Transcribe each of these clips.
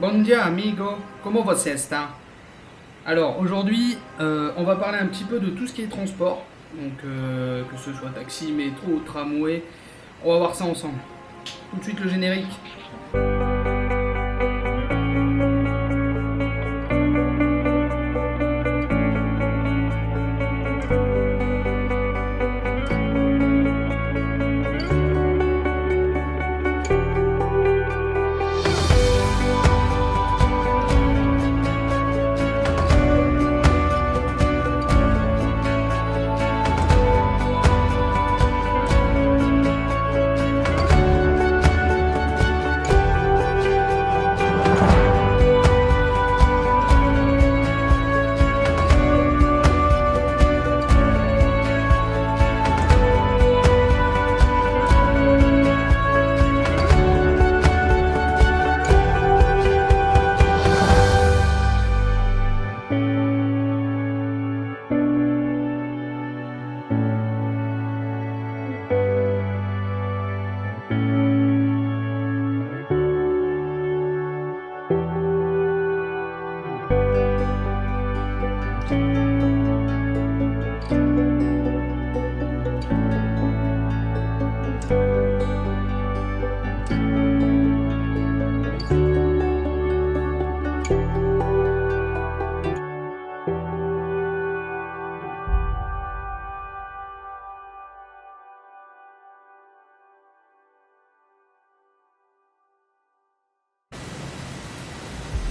Bon dia amigo, comment você está? Alors aujourd'hui, on va parler un petit peu de tout ce qui est transport, donc que ce soit taxi, métro, tramway, on va voir ça ensemble. Tout de suite le générique.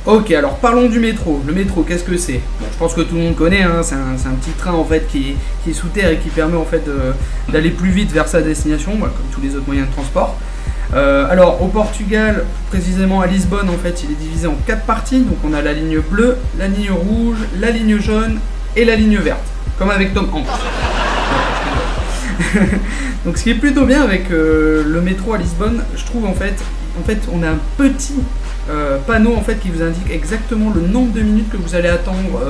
Ok, alors parlons du métro. Le métro, qu'est-ce que c'est? Bon, je pense que tout le monde connaît, hein, c'est un petit train en fait qui est sous terre et qui permet en fait d'aller plus vite vers sa destination, comme tous les autres moyens de transport. Alors au Portugal, précisément à Lisbonne, en fait, il est divisé en 4 parties. Donc on a la ligne bleue, la ligne rouge, la ligne jaune et la ligne verte, comme avec Tom Hanks. Donc ce qui est plutôt bien avec le métro à Lisbonne, je trouve en fait on a un petit panneau en fait qui vous indique exactement le nombre de minutes que vous allez attendre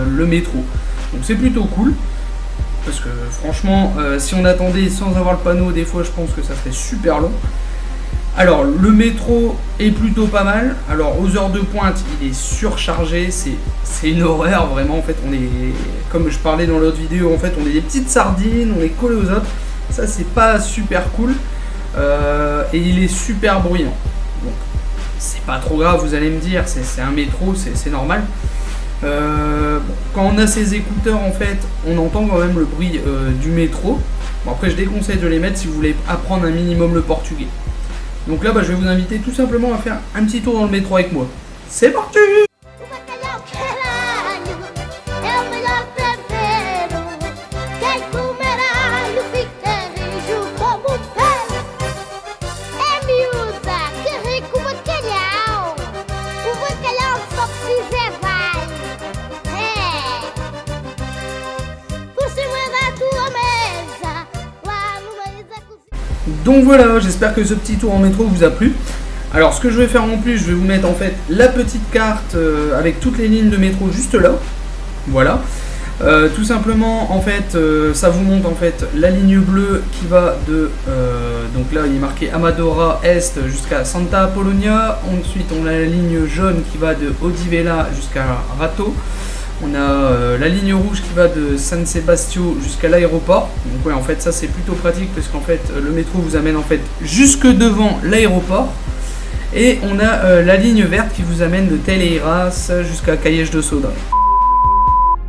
le métro. Donc c'est plutôt cool parce que franchement si on attendait sans avoir le panneau, des fois je pense que ça serait super long. Alors le métro est plutôt pas mal. Alors aux heures de pointe il est surchargé, c'est une horreur vraiment. En fait on est, comme je parlais dans l'autre vidéo, en fait on est des petites sardines, on est collés aux autres. Ça c'est pas super cool et il est super bruyant. Donc c'est pas trop grave, vous allez me dire, c'est un métro, c'est normal. Quand on a ses écouteurs en fait on entend quand même le bruit du métro. Bon, après je déconseille de les mettre si vous voulez apprendre un minimum le portugais. Donc là, je vais vous inviter tout simplement à faire un petit tour dans le métro avec moi. C'est parti! Donc voilà, j'espère que ce petit tour en métro vous a plu. Alors ce que je vais faire en plus, je vais vous mettre en fait la petite carte avec toutes les lignes de métro juste là. Voilà. Tout simplement en fait ça vous montre en fait la ligne bleue qui va de donc là il est marqué Amadora Est jusqu'à Santa Apollonia. Ensuite on a la ligne jaune qui va de Odivela jusqu'à Rato. On a la ligne rouge qui va de San Sebastião jusqu'à l'aéroport. Donc ouais, en fait ça c'est plutôt pratique parce qu'en fait le métro vous amène en fait jusque devant l'aéroport. Et on a la ligne verte qui vous amène de Telheiras jusqu'à Calles de Sodré.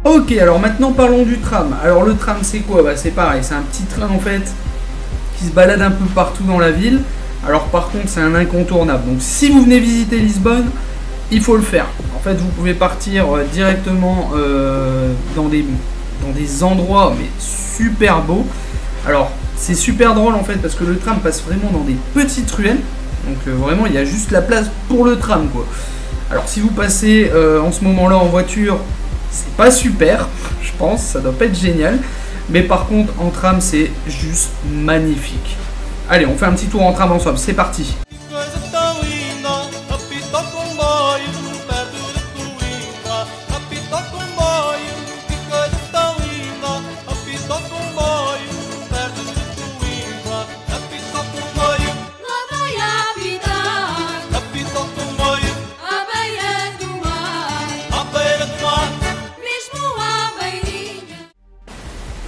Ok, alors maintenant parlons du tram. Alors le tram c'est quoi? C'est pareil, c'est un petit train en fait qui se balade un peu partout dans la ville. Alors par contre c'est un incontournable. Donc si vous venez visiter Lisbonne, il faut le faire. En fait, vous pouvez partir directement dans des endroits mais super beaux. Alors, c'est super drôle en fait parce que le tram passe vraiment dans des petites ruelles. Donc vraiment, il y a juste la place pour le tram, quoi. Alors, si vous passez en ce moment-là en voiture, c'est pas super, je pense, ça doit pas être génial. Mais par contre, en tram, c'est juste magnifique. Allez, on fait un petit tour en tram ensemble, c'est parti.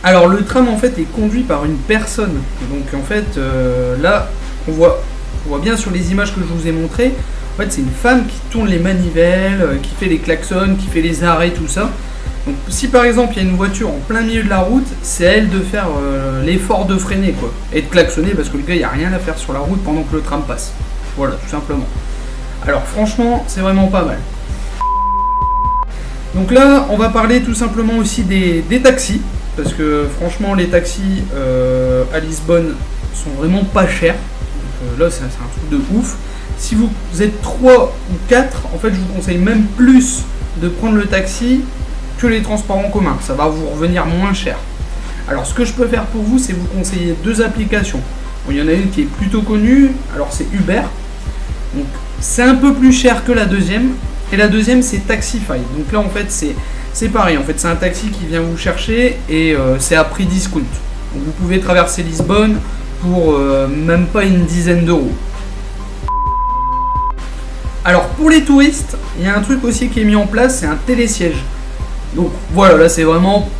Alors le tram en fait est conduit par une personne. Donc en fait là on voit bien sur les images que je vous ai montrées, en fait c'est une femme qui tourne les manivelles, qui fait les klaxons, qui fait les arrêts, tout ça. Donc si par exemple il y a une voiture en plein milieu de la route, c'est à elle de faire l'effort de freiner quoi. Et de klaxonner parce que le gars il n'y a rien à faire sur la route pendant que le tram passe. Voilà, tout simplement. Alors franchement c'est vraiment pas mal. Donc là on va parler tout simplement aussi des taxis. Parce que franchement les taxis à Lisbonne sont vraiment pas chers. Donc, là c'est un truc de ouf. Si vous êtes 3 ou 4, en fait je vous conseille même plus de prendre le taxi que les transports en commun. Ça va vous revenir moins cher. Alors ce que je peux faire pour vous, c'est vous conseiller 2 applications. Bon, il y en a une qui est plutôt connue, alors c'est Uber. Donc c'est un peu plus cher que la deuxième. Et la deuxième c'est Taxify. Donc là en fait c'est pareil, en fait c'est un taxi qui vient vous chercher et c'est à prix discount. Donc vous pouvez traverser Lisbonne pour même pas une dizaine d'euros. Alors pour les touristes, il y a un truc aussi qui est mis en place, c'est un télésiège. Donc voilà, là c'est vraiment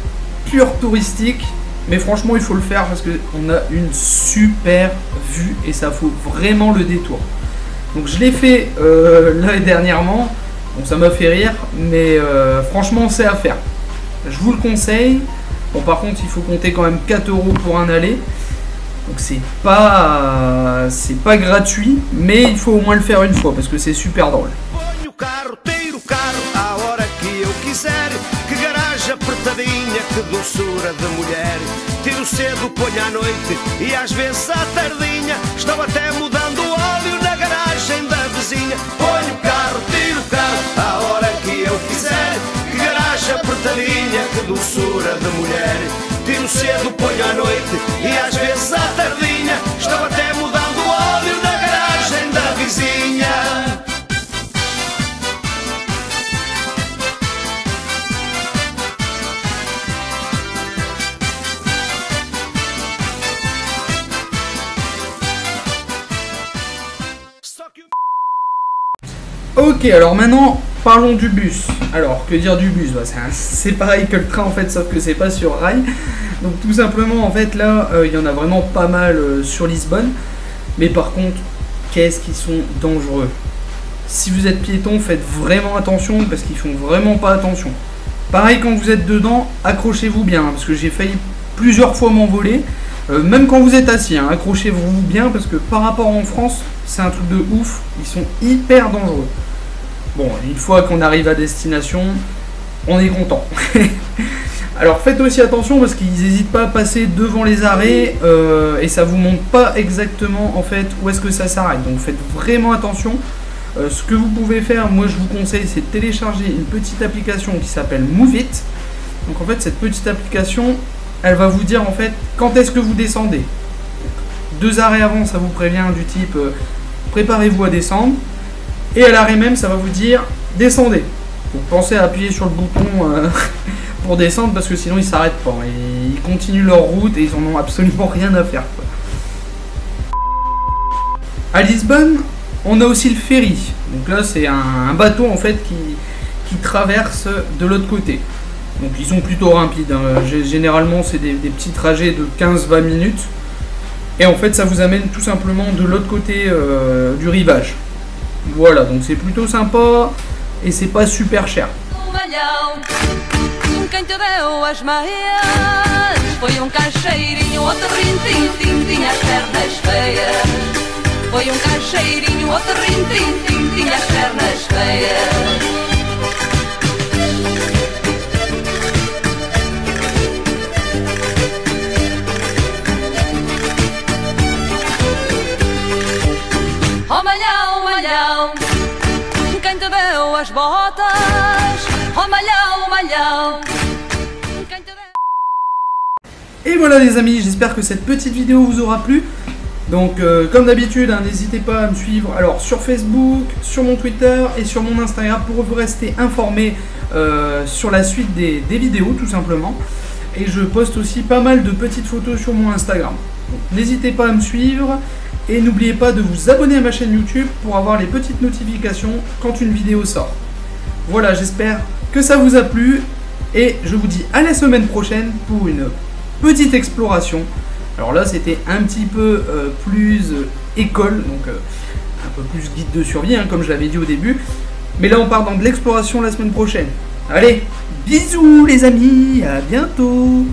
pur touristique, mais franchement il faut le faire parce qu'on a une super vue et ça vaut vraiment le détour. Donc je l'ai fait là dernièrement. Bon, ça m'a fait rire, mais franchement c'est à faire. Je vous le conseille. Bon par contre il faut compter quand même 4 € pour un aller. Donc c'est pas gratuit, mais il faut au moins le faire une fois parce que c'est super drôle. Que doçura de mulher. Tiro cedo, ponho à noite e às vezes à tardinha. Estou até mudando o óleo na garagem da vizinha. Ok, alors maintenant parlons du bus. Alors que dire du bus, bah, c'est pareil que le train en fait, sauf que c'est pas sur rail. Donc tout simplement en fait là il y en a vraiment pas mal sur Lisbonne. Mais par contre, qu'est-ce qu'ils sont dangereux. Si vous êtes piéton, faites vraiment attention parce qu'ils font vraiment pas attention. Pareil quand vous êtes dedans, accrochez-vous bien, parce que j'ai failli plusieurs fois m'envoler. Même quand vous êtes assis, hein, accrochez-vous bien parce que par rapport en France, c'est un truc de ouf, ils sont hyper dangereux. Bon, une fois qu'on arrive à destination, on est content. Alors faites aussi attention parce qu'ils n'hésitent pas à passer devant les arrêts et ça vous montre pas exactement en fait où est-ce que ça s'arrête. Donc faites vraiment attention. Ce que vous pouvez faire, moi je vous conseille, c'est de télécharger une petite application qui s'appelle Move It. Donc en fait cette petite application, elle va vous dire en fait quand est-ce que vous descendez. 2 arrêts avant, ça vous prévient du type préparez-vous à descendre. Et à l'arrêt même, ça va vous dire descendez. Donc pensez à appuyer sur le bouton pour descendre parce que sinon ils s'arrêtent pas. Ils continuent leur route et ils en ont absolument rien à faire, quoi. À Lisbonne, on a aussi le ferry. Donc là, c'est un bateau en fait qui traverse de l'autre côté. Donc ils sont plutôt rapides. Hein. Généralement, c'est des petits trajets de 15-20 minutes. Et en fait, ça vous amène tout simplement de l'autre côté du rivage. Voilà, donc c'est plutôt sympa et c'est pas super cher. Quem te deu as meias foi caixeirinho, outro rintim, tinha as pernas feias. Foi caixeirinho, outro rintim, tinha as pernas feias. Oh malhão, malhão, quem te deu as botas? Oh malhão, malhão, quem te deu... Et voilà les amis, j'espère que cette petite vidéo vous aura plu. Donc comme d'habitude, hein, n'hésitez pas à me suivre alors sur Facebook, sur mon Twitter et sur mon Instagram pour vous rester informé sur la suite des vidéos tout simplement. Et je poste aussi pas mal de petites photos sur mon Instagram. Donc n'hésitez pas à me suivre. Et n'oubliez pas de vous abonner à ma chaîne YouTube pour avoir les petites notifications quand une vidéo sort. Voilà, j'espère que ça vous a plu et je vous dis à la semaine prochaine pour une petite exploration. Alors là c'était un petit peu plus école, donc un peu plus guide de survie, hein, comme je l'avais dit au début. Mais là on part dans de l'exploration la semaine prochaine. Allez, bisous les amis, à bientôt.